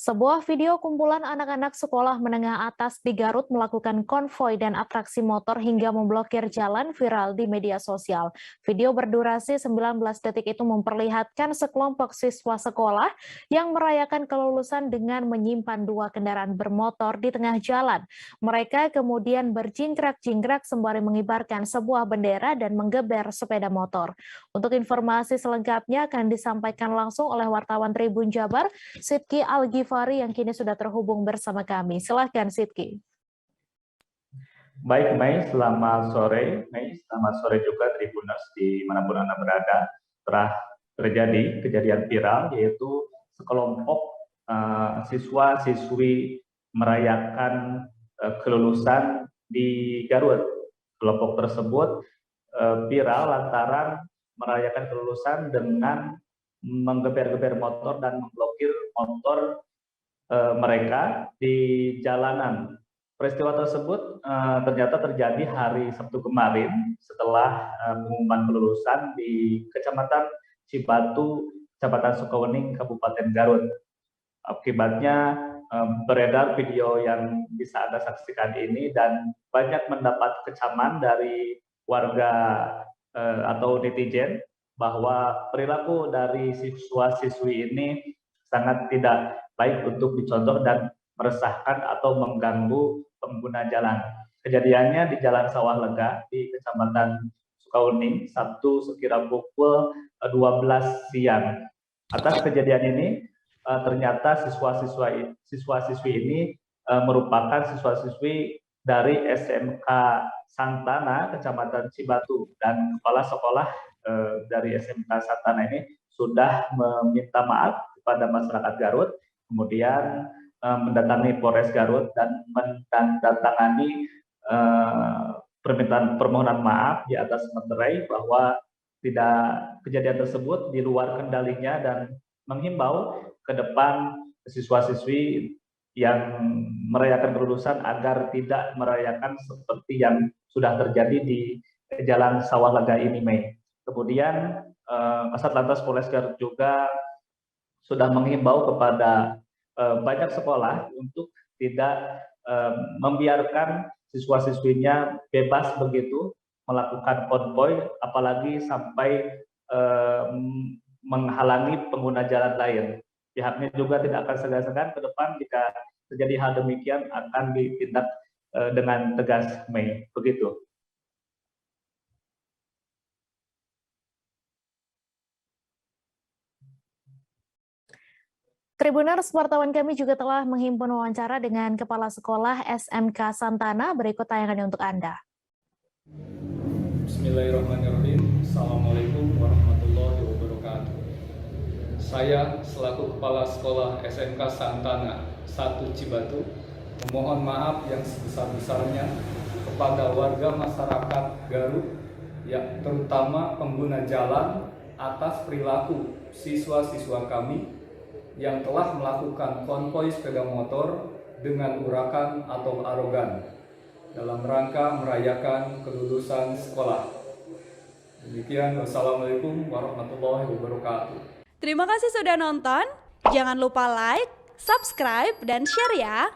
Sebuah video kumpulan anak-anak sekolah menengah atas di Garut melakukan konvoi dan atraksi motor hingga memblokir jalan viral di media sosial. Video berdurasi 19 detik itu memperlihatkan sekelompok siswa sekolah yang merayakan kelulusan dengan menyimpan dua kendaraan bermotor di tengah jalan. Mereka kemudian berjingkrak-jingkrak sembari mengibarkan sebuah bendera dan menggeber sepeda motor. Untuk informasi selengkapnya akan disampaikan langsung oleh wartawan Tribun Jabar, Sidki Al-Ghifari yang kini sudah terhubung bersama kami. Silahkan Sidki. Baik Mei, selamat sore. Mei, selamat sore juga Tribuners dimanapun Anda berada. Telah terjadi kejadian viral yaitu sekelompok siswa-siswi merayakan kelulusan di Garut. Kelompok tersebut viral lantaran merayakan kelulusan dengan menggeber-geber motor dan memblokir motor mereka di jalanan. Peristiwa tersebut ternyata terjadi hari Sabtu kemarin setelah pengumuman kelulusan di Kecamatan Cibatu, Kecamatan Sukawening, Kabupaten Garut. Akibatnya beredar video yang bisa Anda saksikan ini dan banyak mendapat kecaman dari warga atau netizen bahwa perilaku dari siswa-siswi ini sangat tidak baik untuk dicontoh dan meresahkan atau mengganggu pengguna jalan. Kejadiannya di Jalan Sawah Lega di Kecamatan Sukawening, Sabtu sekira pukul 12 siang. Atas kejadian ini, ternyata siswa-siswi ini merupakan siswa-siswi dari SMK Santana, Kecamatan Cibatu, dan kepala sekolah dari SMK Santana ini sudah meminta maaf kepada masyarakat Garut, kemudian mendatangi Polres Garut dan menandatangani permohonan maaf di atas materai bahwa kejadian tersebut di luar kendalinya dan menghimbau ke depan siswa-siswi yang merayakan kelulusan agar tidak merayakan seperti yang sudah terjadi di Jalan Sawah Lega ini, Mei. Kemudian Kasat Lantas Polres Garut juga sudah menghimbau kepada banyak sekolah untuk tidak membiarkan siswa-siswinya bebas begitu melakukan konvoi, apalagi sampai menghalangi pengguna jalan lain. Pihaknya juga tidak akan segan-segan ke depan jika terjadi hal demikian akan ditindak dengan tegas, Mei. Begitu. Tribuners, wartawan kami juga telah menghimpun wawancara dengan Kepala Sekolah SMK Santana. Berikut tayangannya untuk Anda. Bismillahirrahmanirrahim. Assalamualaikum warahmatullahi wabarakatuh. Saya selaku Kepala Sekolah SMK Santana 1 Cibatu memohon maaf yang sebesar-besarnya kepada warga masyarakat Garut, ya, terutama pengguna jalan atas perilaku siswa-siswa kami yang telah melakukan konvoi sepeda motor dengan urakan atau arogan dalam rangka merayakan kelulusan sekolah. Demikian, wassalamualaikum warahmatullahi wabarakatuh. Terima kasih sudah nonton. Jangan lupa like, subscribe, dan share ya.